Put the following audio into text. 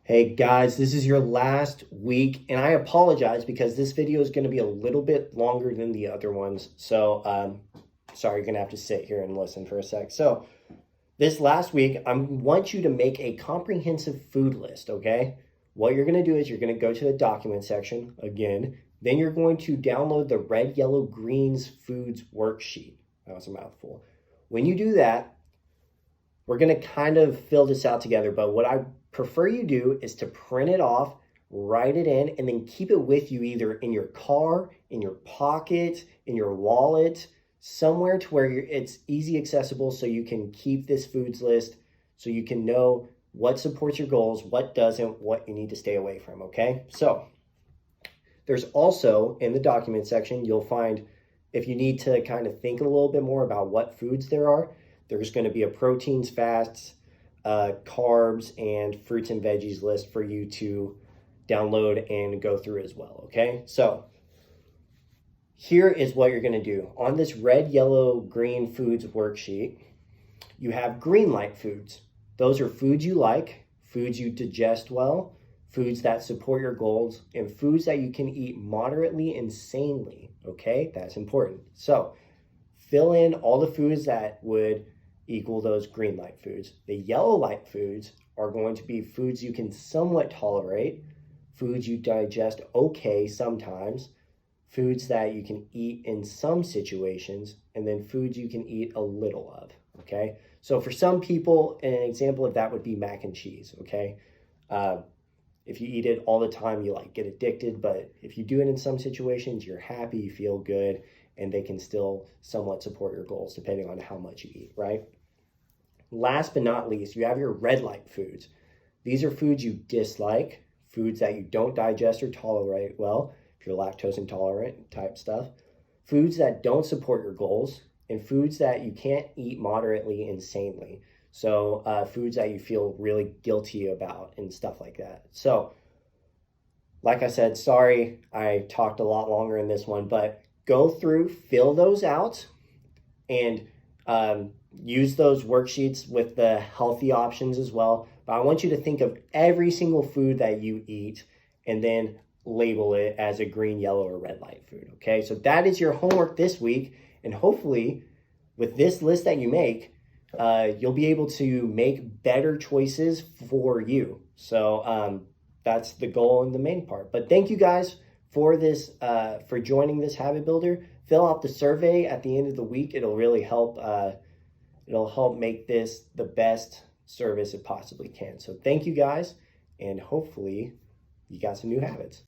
Hey guys, this is your last week, and I apologize because this video is going to be a little bit longer than the other ones. So, sorry, you're going to have to sit here and listen for a sec. So, this last week, I want you to make a comprehensive food list, okay? What you're going to do is you're going to go to the document section again. Then you're going to download the red, yellow, greens foods worksheet. That was a mouthful. When you do that, we're going to kind of fill this out together, but what I prefer you do is to print it off, write it in, and then keep it with you either in your car, in your pocket, in your wallet, somewhere to where it's easy accessible so you can keep this foods list so you can know what supports your goals, what doesn't, what you need to stay away from, okay? So there's also in the document section, you'll find if you need to kind of think a little bit more about what foods there are, there's going to be a proteins, fats, carbs, and fruits and veggies list for you to download and go through as well, okay? So here is what you're going to do. On this red, yellow, green foods worksheet, you have green light foods. Those are foods you like, foods you digest well, foods that support your goals, and foods that you can eat moderately and sanely, okay? That's important. So fill in all the foods that would equal those green light foods. The yellow light foods are going to be foods you can somewhat tolerate, foods you digest okay sometimes, foods that you can eat in some situations, and then foods you can eat a little of, okay? So for some people, an example of that would be mac and cheese, okay? If you eat it all the time, you get addicted, but if you do it in some situations, you're happy, you feel good, and they can still somewhat support your goals depending on how much you eat, right? Last but not least, you have your red light foods. These are foods you dislike, foods that you don't digest or tolerate well, if you're lactose intolerant type stuff, foods that don't support your goals, and foods that you can't eat moderately and sanely. So foods that you feel really guilty about and stuff like that. So like I said, sorry I talked a lot longer in this one, but go through, fill those out, and use those worksheets with the healthy options as well. But I want you to think of every single food that you eat and then label it as a green, yellow, or red light food, okay? So that is your homework this week, and hopefully with this list that you make, you'll be able to make better choices for you. So that's the goal and the main part. But thank you guys for this, for joining this habit builder. Fill out the survey at the end of the week. It'll really help. It'll help make this the best service it possibly can. So thank you guys, and hopefully you got some new habits.